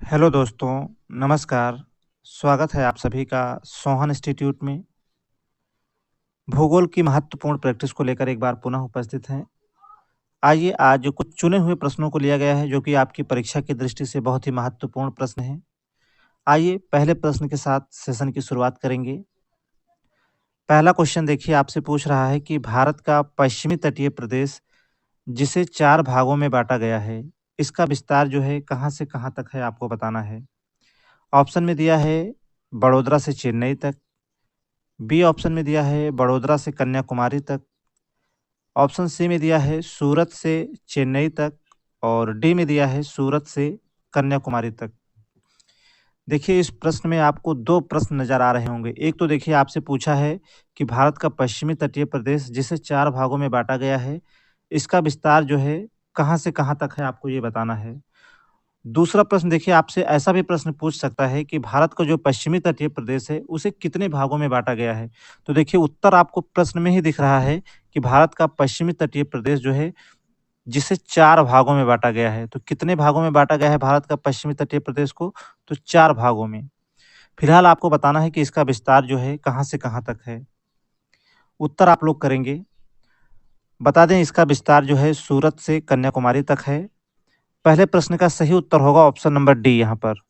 Hello दोस्तों, नमस्कार। स्वागत है आप सभी का सोहन इंस्टीट्यूट में। भूगोल की महत्वपूर्ण प्रैक्टिस को लेकर एक बार पुनः उपस्थित हैं। आइए आज कुछ चुने हुए प्रश्नों को लिया गया है जो कि आपकी परीक्षा की दृष्टि से बहुत ही महत्वपूर्ण प्रश्न हैं। आइए पहले प्रश्न के साथ सेशन की शुरुआत करेंगे। पहला क्वेश्चन देखिए आपसे पूछ रहा है कि भारत का पश्चिमी तटीय प्रदेश जिसे 4 भागों में बाँटा गया है, इसका विस्तार जो है कहाँ से कहाँ तक है आपको बताना है। ऑप्शन में दिया है बड़ोदरा से चेन्नई तक, बी ऑप्शन में दिया है बड़ोदरा से कन्याकुमारी तक, ऑप्शन सी में दिया है सूरत से चेन्नई तक और डी में दिया है सूरत से कन्याकुमारी तक। देखिए इस प्रश्न में आपको 2 प्रश्न नज़र आ रहे होंगे। एक तो देखिए आपसे पूछा है कि भारत का पश्चिमी तटीय प्रदेश जिसे 4 भागों में बाँटा गया है, इसका विस्तार जो है कहाँ से कहाँ तक है आपको ये बताना है। दूसरा प्रश्न देखिए आपसे ऐसा भी प्रश्न पूछ सकता है कि भारत का जो पश्चिमी तटीय प्रदेश है, उसे कितने भागों में बाँटा गया है? तो देखिए उत्तर आपको प्रश्न में ही दिख रहा है कि भारत का पश्चिमी तटीय प्रदेश जो है, जिसे 4 भागों में बाँटा गया है। तो कितने भागों में बाँटा गया है भारत का पश्चिमी तटीय प्रदेश को? तो 4 भागों में। फिलहाल आपको बताना है कि इसका विस्तार जो है कहाँ से कहाँ तक है। उत्तर आप लोग करेंगे। बता दें इसका विस्तार जो है सूरत से कन्याकुमारी तक है। पहले प्रश्न का सही उत्तर होगा ऑप्शन नंबर डी यहाँ पर।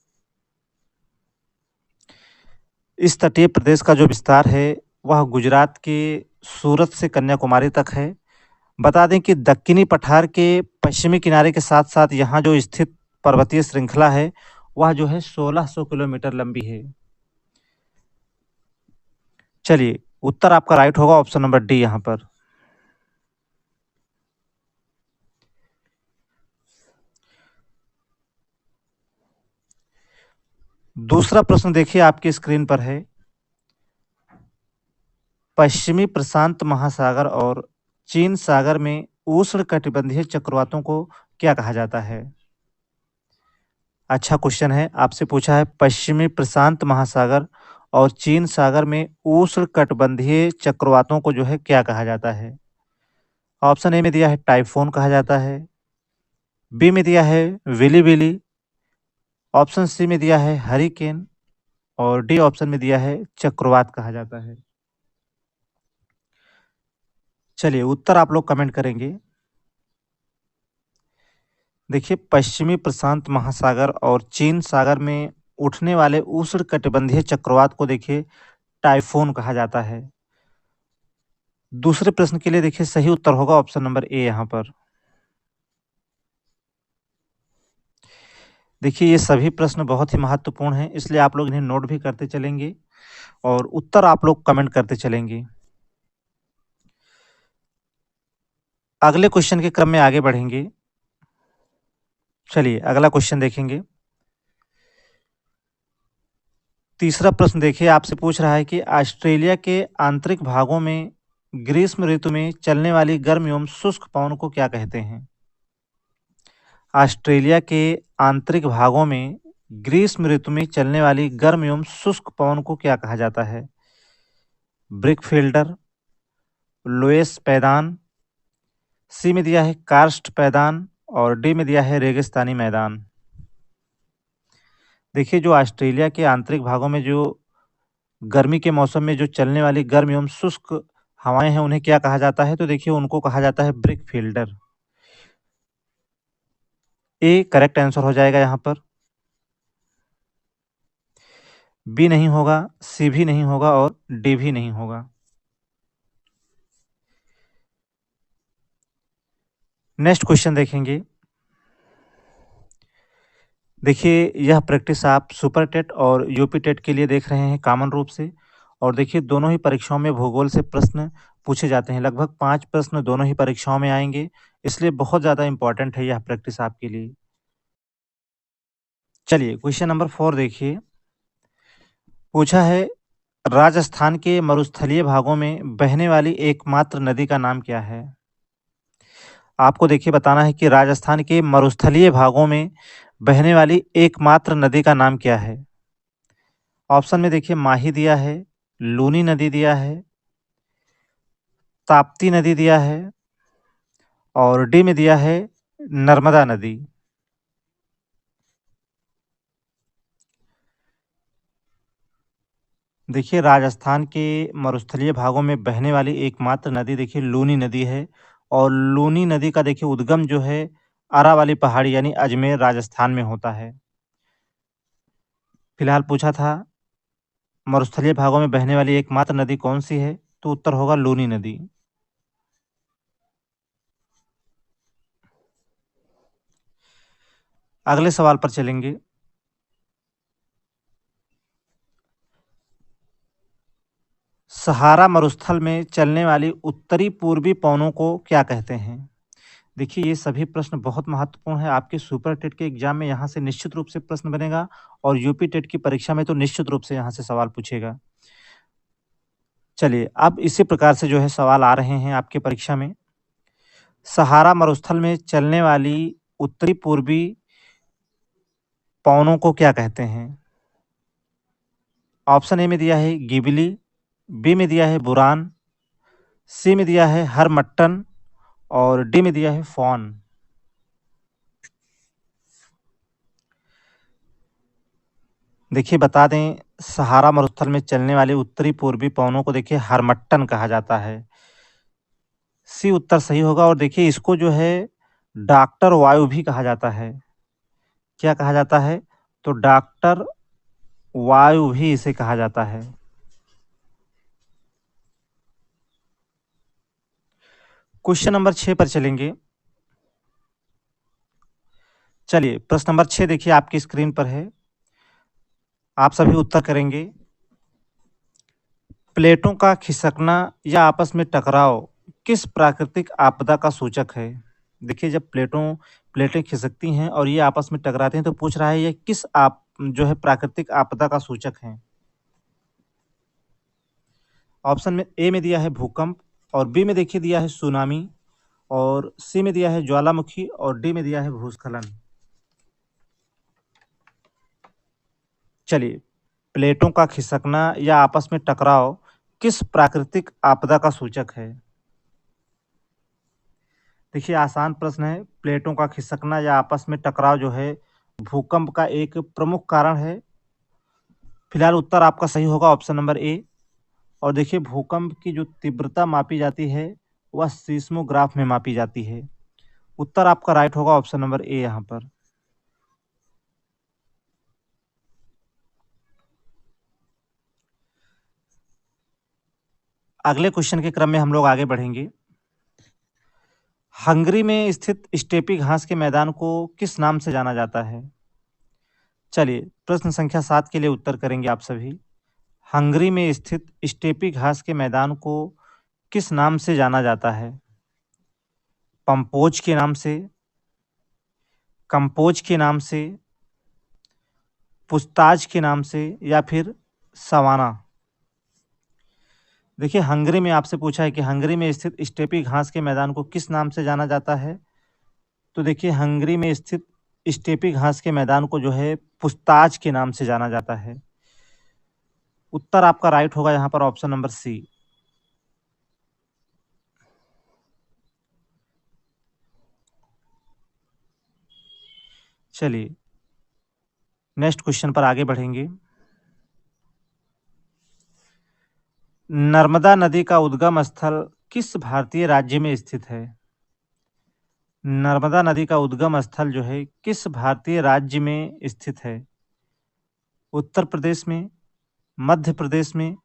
इस तटीय प्रदेश का जो विस्तार है, वह गुजरात के सूरत से कन्याकुमारी तक है। बता दें कि दक्कनी पठार के पश्चिमी किनारे के साथ-साथ यहाँ जो स्थित पर्वतीय श्रृंखला है, वह जो है 1600 किलोमीटर लंबी है। चलिए, उत्तर आपका राइट होगा ऑप्शन नंबर डी यहाँ पर। दूसरा प्रश्न देखिए आपकी स्क्रीन पर है। पश्चिमी प्रशांत महासागर और चीन सागर में उष्णकटिबंधीय चक्रवातों को क्या कहा जाता है? अच्छा क्वेश्चन है, आपसे पूछा है पश्चिमी प्रशांत महासागर और चीन सागर में उष्णकटिबंधीय चक्रवातों को जो है क्या कहा जाता है? ऑप्शन ए में दिया है टाइफून कहा जाता है, बी में दिया है विली-विली, ऑप्शन सी में दिया है हरिकेन और डी ऑप्शन में दिया है चक्रवात कहा जाता है। चलिए उत्तर आप लोग कमेंट करेंगे। देखिए पश्चिमी प्रशांत महासागर और चीन सागर में उठने वाले उष्णकटिबंधीय चक्रवात को देखिए टाइफून कहा जाता है। दूसरे प्रश्न के लिए देखिए सही उत्तर होगा ऑप्शन नंबर ए यहाँ पर। देखिए ये सभी प्रश्न बहुत ही महत्वपूर्ण हैं, इसलिए आप लोग इन्हें नोट भी करते चलेंगे और उत्तर आप लोग कमेंट करते चलेंगे। अगले क्वेश्चन के क्रम में आगे बढ़ेंगे। चलिए अगला क्वेश्चन देखेंगे। तीसरा प्रश्न देखिए आपसे पूछ रहा है कि ऑस्ट्रेलिया के आंतरिक भागों में ग्रीष्म ऋतु में चलने वाली गर्म एवं शुष्क पवन को क्या कहते हैं? ऑस्ट्रेलिया के आंतरिक भागों में ग्रीष्म ऋतु में चलने वाली गर्म एवं शुष्क पवन को क्या कहा जाता है? ब्रिक फील्डर, लोएस पैदान, सी में दिया है कार्स्ट पैदान और डी में दिया है रेगिस्तानी मैदान। देखिए जो ऑस्ट्रेलिया के आंतरिक भागों में जो गर्मी के मौसम में जो चलने वाली गर्म एवं शुष्क हवाएं हैं उन्हें क्या कहा जाता है? तो देखिए उनको कहा जाता है brick fielder. A correct answer हो जाएगा यहाँ पर। बी नहीं होगा, सी भी नहीं होगा और डी भी नहीं होगा। नेक्स्ट क्वेश्चन देखेंगे। देखिए यह प्रैक्टिस आप सुपर टेट और यूपी टेट के लिए देख रहे हैं कॉमन रूप से और देखिए दोनों ही परीक्षाओं में भूगोल से प्रश्न पूछे जाते हैं। लगभग 5 प्रश्न दोनों ही परीक्षाओं में आएँगे, इसलिए बहुत ज़्यादा इम्पोर्टेंट है यह प्रैक्टिस आपके लिए। चलिए क्वेश्चन नंबर 4 देखिए। पूछा है राजस्थान के मरुस्थलीय भागों में बहने वाली एकमात्र नदी का नाम क्या है? आपको देखिए बताना है कि राजस्थान के मरुस्थलीय भागों में बहने वाली एकमात्र नदी का नाम क्या है? ऑप्शन में देखिए माही दिया है, लूनी नदी दिया है, ताप्ती नदी दिया है और डी में दिया है नर्मदा नदी। देखिए, राजस्थान के मरुस्थलीय भागों में बहने वाली एकमात्र नदी देखिए लूनी नदी है और लूनी नदी का देखिए उद्गम जो है अरावली पहाड़ी यानी अजमेर राजस्थान में होता है। फिलहाल पूछा था मरुस्थलीय भागों में बहने वाली एकमात्र नदी कौन-सी है? तो उत्तर होगा लूनी नदी। अगले सवाल पर चलेंगे। सहारा मरुस्थल में चलने वाली उत्तरी पूर्वी पवनों को क्या कहते हैं? देखिए, ये सभी प्रश्न बहुत महत्वपूर्ण है। आपके सुपर टेट के एग्ज़ाम में यहाँ से निश्चित रूप से प्रश्न बनेगा और यूपी टेट की परीक्षा में तो निश्चित रूप से यहाँ से सवाल पूछेगा। चलिए, अब इसी प्रकार से जो है सवाल आ रहे हैं आपकी परीक्षा में। सहारा मरुस्थल में चलने वाली उत्तरी पूर्वी पवनों को क्या कहते हैं? ऑप्शन ए में दिया है गिबली, बी में दिया है बुरान, सी में दिया है हरमट्टन और डी में दिया है फॉन। देखिए बता दें, सहारा मरुस्थल में चलने वाले उत्तरी पूर्वी पवनों को देखिए हरमट्टन कहा जाता है। सी उत्तर सही होगा और देखिए इसको जो है डॉक्टर वायु भी कहा जाता है। क्या कहा जाता है? तो डॉक्टर वायु भी इसे कहा जाता है। क्वेश्चन नंबर 6 पर चलेंगे। चलिए, प्रश्न नंबर 6 देखिए आपकी स्क्रीन पर है। आप सभी उत्तर करेंगे। प्लेटों का खिसकना या आपस में टकराव किस प्राकृतिक आपदा का सूचक है? देखिए, जब प्लेटें खिसकती हैं और ये आपस में टकराते हैं तो पूछ रहा है ये किस आप जो है प्राकृतिक आपदा का सूचक है? ऑप्शन में ए में दिया है भूकंप और बी में देखिए दिया है सुनामी और सी में दिया है ज्वालामुखी और डी में दिया है भूस्खलन। चलिए, प्लेटों का खिसकना या आपस में टकराव किस प्राकृतिक आपदा का सूचक है? देखिए, आसान प्रश्न है। प्लेटों का खिसकना या आपस में टकराव जो है भूकंप का एक प्रमुख कारण है। फिलहाल उत्तर आपका सही होगा ऑप्शन नंबर ए। और देखिए भूकंप की जो तीव्रता मापी जाती है वह सीस्मोग्राफ में मापी जाती है। उत्तर आपका राइट होगा ऑप्शन नंबर ए यहाँ पर। अगले क्वेश्चन के क्रम में हम लोग आगे बढ़ेंगे। हंगरी में स्थित स्टेपी घास के मैदान को किस नाम से जाना जाता है? चलिए, प्रश्न संख्या 7 के लिए उत्तर करेंगे आप सभी। हंगरी में स्थित स्टेपी घास के मैदान को किस नाम से जाना जाता है? पंपोज के नाम से, कंपोज के नाम से, पुस्ताज के नाम से या फिर सवाना? देखिए, हंगरी में आपसे पूछा है कि हंगरी में स्थित स्टेपी घास के मैदान को किस नाम से जाना जाता है? तो देखिए, हंगरी में स्थित स्टेपी घास के मैदान को जो है पुस्ताज के नाम से जाना जाता है। उत्तर आपका राइट होगा यहाँ पर ऑप्शन नंबर सी। चलिए, नेक्स्ट क्वेश्चन पर आगे बढ़ेंगे। नर्मदा नदी का उद्गम स्थल किस भारतीय राज्य में स्थित है? नर्मदा नदी का उद्गम स्थल जो है किस भारतीय राज्य में स्थित है? उत्तर प्रदेश में, मध्य प्रदेश में,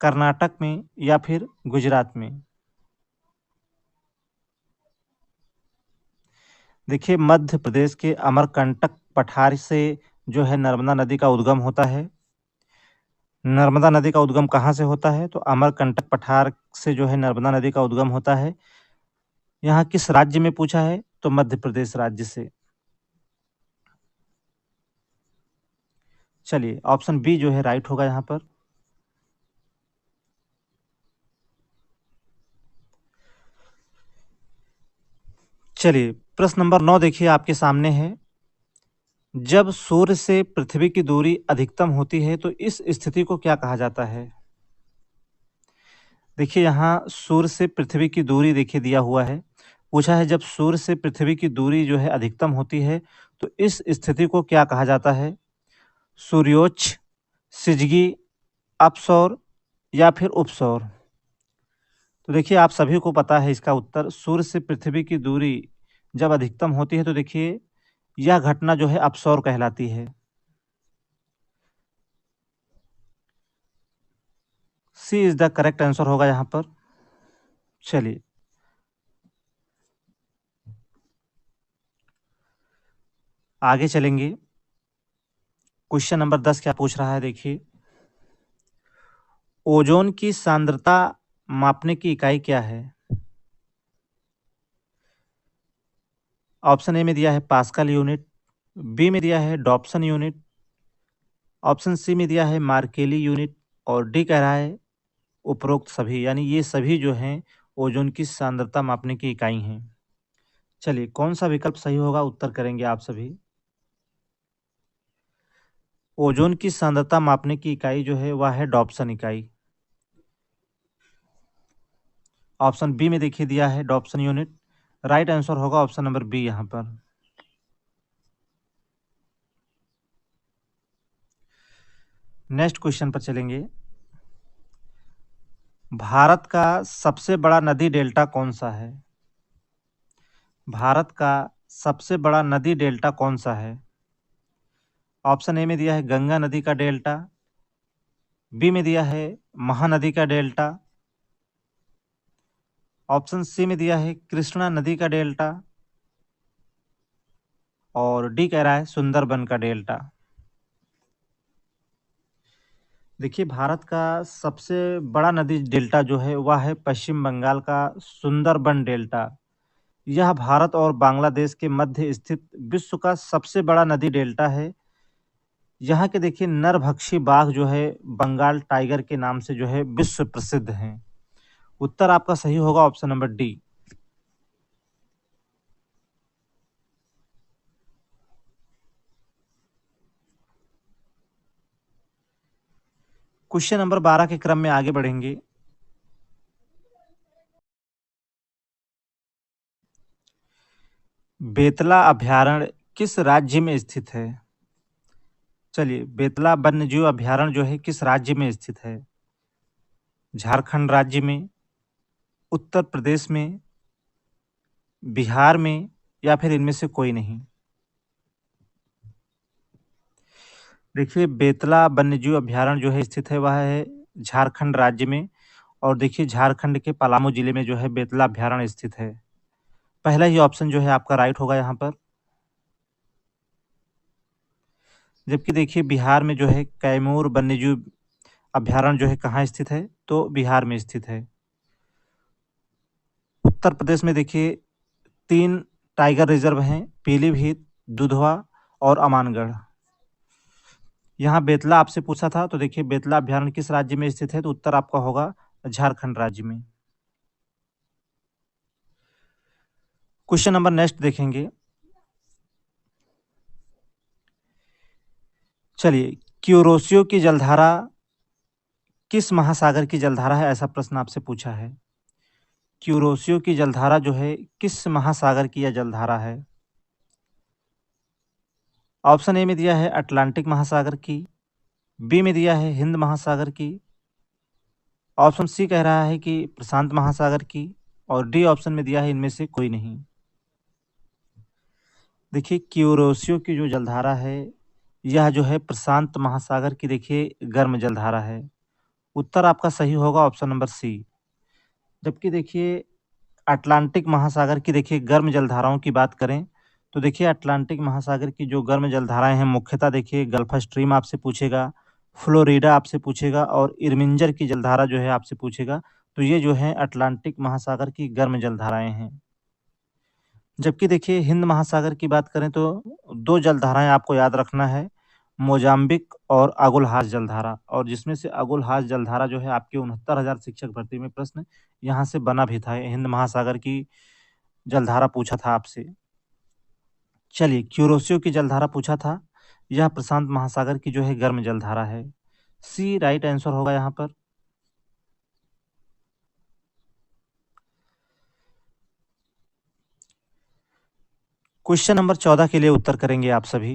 कर्नाटक में या फिर गुजरात में? देखिए, मध्य प्रदेश के अमरकंटक पठार से जो है नर्मदा नदी का उद्गम होता है। नर्मदा नदी का उद्गम कहाँ से होता है? तो अमरकंटक पठार से जो है नर्मदा नदी का उद्गम होता है। यहाँ किस राज्य में पूछा है? तो मध्य प्रदेश राज्य से। चलिए, ऑप्शन बी जो है राइट होगा यहाँ पर। चलिए, प्रश्न नंबर 9 देखिए आपके सामने है। जब सूर्य से पृथ्वी की दूरी अधिकतम होती है तो इस स्थिति को क्या कहा जाता है? देखिए, यहाँ सूर्य से पृथ्वी की दूरी देखिए दिया हुआ है। पूछा है जब सूर्य से पृथ्वी की दूरी जो है अधिकतम होती है तो इस स्थिति को क्या कहा जाता है? सूर्योच्छ, सिजगी, अपसौर या फिर उपसौर? तो देखिए आप सभी को पता है इसका उत्तर। सूर्य से पृथ्वी की दूरी जब अधिकतम होती है तो देखिए यह घटना जो है अपसौर कहलाती है। सी इज द करेक्ट आंसर होगा यहाँ पर। चलिए आगे चलेंगे। क्वेश्चन नंबर 10 क्या पूछ रहा है देखिए। ओजोन की सांद्रता मापने की इकाई क्या है? ऑप्शन ए में दिया है पास्कल यूनिट, बी में दिया है डॉप्सन यूनिट, ऑप्शन सी में दिया है मार्केली यूनिट और डी कह रहा है उपरोक्त सभी, यानी ये सभी जो हैं ओजोन की सांद्रता मापने की इकाई हैं। चलिए कौन सा विकल्प सही होगा उत्तर करेंगे आप सभी। ओजोन की सांद्रता मापने की इकाई जो है वह है डॉप्सन इकाई। ऑप्शन बी में देखिए दिया है डॉप्सन यूनिट। राइट आंसर होगा ऑप्शन नंबर बी यहाँ पर। नेक्स्ट क्वेश्चन पर चलेंगे। भारत का सबसे बड़ा नदी डेल्टा कौन सा है? भारत का सबसे बड़ा नदी डेल्टा कौन सा है? ऑप्शन ए में दिया है गंगा नदी का डेल्टा, बी में दिया है महानदी का डेल्टा, ऑप्शन सी में दिया है कृष्णा नदी का डेल्टा और डी कह रहा है सुंदरबन का डेल्टा। देखिए भारत का सबसे बड़ा नदी डेल्टा जो है वह है पश्चिम बंगाल का सुंदरबन डेल्टा। यह भारत और बांग्लादेश के मध्य स्थित विश्व का सबसे बड़ा नदी डेल्टा है। यहाँ के देखिए नरभक्षी बाघ जो है बंगाल टाइगर के नाम से जो है विश्व प्रसिद्ध हैं। उत्तर आपका सही होगा option number D. Question number 12 के क्रम में आगे बढ़ेंगे। बेतला अभयारण्य किस राज्य में स्थित है? चलिए बेतला वन्यजीव अभयारण्य जो है किस राज्य में स्थित है? झारखंड राज्य में, उत्तर प्रदेश में, बिहार में या फिर इनमें से कोई नहीं? देखिए बेतला वन्यजीव अभयारण्य जो है स्थित है वह है झारखंड राज्य में। और देखिए झारखंड के पलामू जिले में जो है बेतला अभयारण्य स्थित है। पहला ही ऑप्शन जो है आपका राइट होगा यहाँ पर। जबकि देखिए बिहार में जो है कैमूर वन्यजीव अभयारण्य जो है कहाँ स्थित है? तो बिहार में स्थित है। उत्तर प्रदेश में देखिए 3 टाइगर रिजर्व हैं, पीलीभीत, दुधवा और अमानगढ़। यहाँ बेतला आपसे पूछा था तो देखिए बेतला अभयारण्य किस राज्य में स्थित है? तो उत्तर आपका होगा झारखंड राज्य में। क्वेश्चन नंबर नेक्स्ट देखेंगे। चलिए क्यूरोसियो की जलधारा किस महासागर की जलधारा है? ऐसा प्रश्न आपसे पूछा है। क्यूरोसियो की जलधारा जो है किस महासागर की यह जलधारा है? ऑप्शन ए में दिया है अटलांटिक महासागर की, बी में दिया है हिंद महासागर की, ऑप्शन सी कह रहा है कि प्रशांत महासागर की और डी ऑप्शन में दिया है इनमें से कोई नहीं। देखिए क्यूरोसियो की जो जलधारा है यह जो है प्रशांत महासागर की देखिए गर्म जलधारा है। उत्तर आपका सही होगा ऑप्शन नंबर सी। जबकि देखिए अटलांटिक महासागर की देखिए गर्म जलधाराओं की बात करें तो देखिए अटलांटिक महासागर की जो गर्म जलधाराएं हैं मुख्यतः देखिए गल्फ स्ट्रीम आपसे पूछेगा, फ्लोरिडा आपसे पूछेगा और इरमिंजर की जलधारा जो है आपसे पूछेगा। तो ये जो है अटलांटिक महासागर की गर्म जलधाराएं हैं। जबकि देखिए हिंद महासागर की बात करें तो 2 जलधाराएं आपको याद रखना है, मोजाम्बिक और अगुलहास जलधारा। और जिसमें से अगुलहास जलधारा जो है आपके 69,000 शिक्षक भर्ती में प्रश्न यहाँ से बना भी था। हिंद महासागर की जलधारा पूछा था आपसे। चलिए क्यूरोसियो की जलधारा पूछा था। यह प्रशांत महासागर की जो है गर्म जलधारा है। सी राइट आंसर होगा यहाँ पर। क्वेश्चन नंबर 14 के लिए उत्तर करेंगे आप सभी।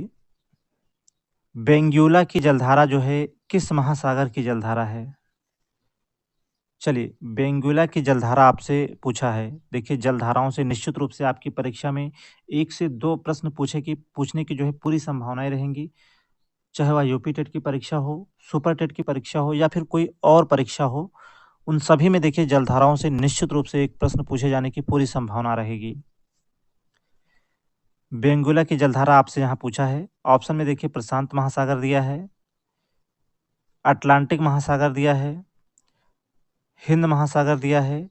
बेंगुला की जलधारा जो है किस महासागर की जलधारा है? चलिए, बेंगुला की जलधारा आपसे पूछा है। देखिए, जलधाराओं से निश्चित रूप से आपकी परीक्षा में 1 से 2 प्रश्न पूछने की जो है पूरी संभावनाएँ रहेंगी। चाहे वह यूपी टेट की परीक्षा हो, सुपर टेट की परीक्षा हो या फिर कोई और परीक्षा हो, उन सभी में देखिए जलधाराओं से निश्चित रूप से एक प्रश्न पूछे जाने की पूरी संभावना रहेगी। बेंगुला की जलधारा आपसे यहाँ पूछा है। ऑप्शन में देखिए प्रशांत महासागर दिया है, अटलांटिक महासागर दिया है, हिंद महासागर दिया है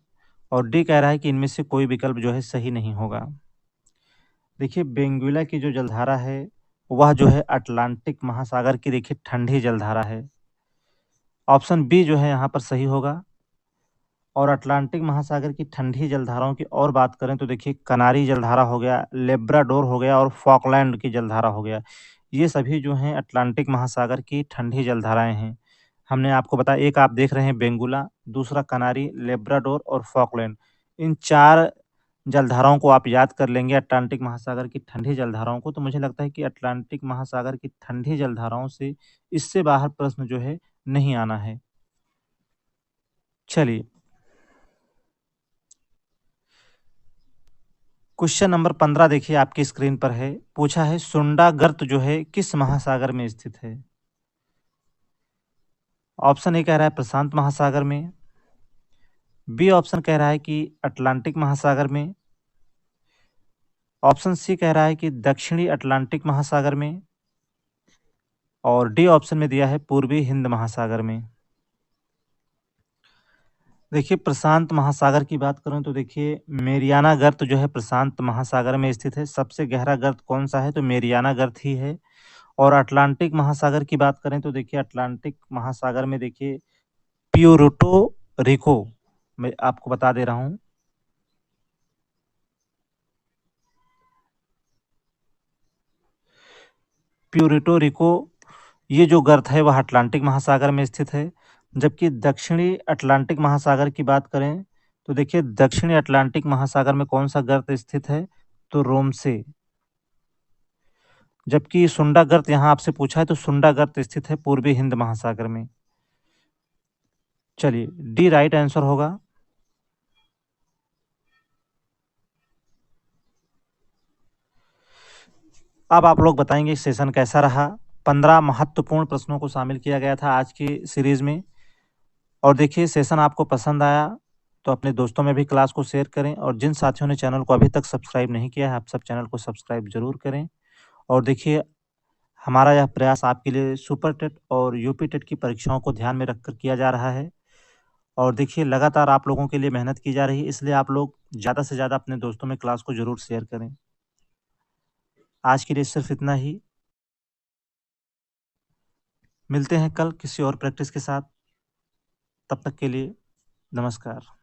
और डी कह रहा है कि इनमें से कोई विकल्प जो है सही नहीं होगा। देखिए, बेंगुला की जो जलधारा है, वह जो है अटलांटिक महासागर की देखिए ठंडी जलधारा है। ऑप्शन बी जो है यहाँ पर सही होगा। और अटलांटिक महासागर की ठंडी जलधाराओं की और बात करें तो देखिए कनारी जलधारा हो गया, लेब्राडोर हो गया और फॉकलैंड की जलधारा हो गया। ये सभी जो हैं अटलांटिक महासागर की ठंडी जलधाराएँ हैं। हमने आपको बताया, एक आप देख रहे हैं बेंगुला, दूसरा कनारी, लेब्राडोर और फॉकलैंड। इन 4 जलधाराओं को आप याद कर लेंगे अटलांटिक महासागर की ठंडी जलधाराओं को, तो मुझे लगता है कि अटलांटिक महासागर की ठंडी जलधाराओं से इससे बाहर प्रश्न जो है नहीं आना है। चलिए, क्वेश्चन नंबर 15 देखिए आपकी स्क्रीन पर है। पूछा है सुंडा गर्त जो है किस महासागर में स्थित है? ऑप्शन ए कह रहा है प्रशांत महासागर में, बी ऑप्शन कह रहा है कि अटलांटिक महासागर में, ऑप्शन सी कह रहा है कि दक्षिणी अटलांटिक महासागर में और डी ऑप्शन में दिया है पूर्वी हिंद महासागर में। देखिए, प्रशांत महासागर की बात करूं तो देखिए मेरियाना गर्त जो है प्रशांत महासागर में स्थित है। सबसे गहरा गर्त कौन सा है? तो मेरियाना गर्त ही है। और अटलांटिक महासागर की बात करें तो देखिए अटलांटिक महासागर में देखिए प्यूर्टो रिको, मैं आपको बता दे रहा हूँ। प्यूर्टो रिको ये जो गर्त है वह अटलांटिक महासागर में स्थित है। जबकि दक्षिणी अटलांटिक महासागर की बात करें तो देखिए दक्षिणी अटलांटिक महासागर में कौन सा गर्त स्थित है? तो रोमसे। जबकि सुंडा गर्त यहाँ आपसे पूछा है तो सुंडा गर्त स्थित है पूर्वी हिंद महासागर में। चलिए, डी राइट आंसर होगा। अब आप लोग बताएंगे सेशन कैसा रहा। 15 महत्वपूर्ण प्रश्नों को शामिल किया गया था आज की सीरीज में। और देखिए सेशन आपको पसंद आया तो अपने दोस्तों में भी क्लास को शेयर करें और जिन साथियों ने चैनल को अभी तक सब्सक्राइब नहीं किया है आप सब चैनल को सब्सक्राइब जरूर करें। और देखिए, हमारा यह प्रयास आपके लिए सुपर टेट और यूपी टेट की परीक्षाओं को ध्यान में रखकर किया जा रहा है। और देखिए लगातार आप लोगों के लिए मेहनत की जा रही है, इसलिए आप लोग ज़्यादा से ज़्यादा अपने दोस्तों में क्लास को ज़रूर शेयर करें। आज के लिए सिर्फ इतना ही। मिलते हैं कल किसी और प्रैक्टिस के साथ। तब तक के लिए नमस्कार।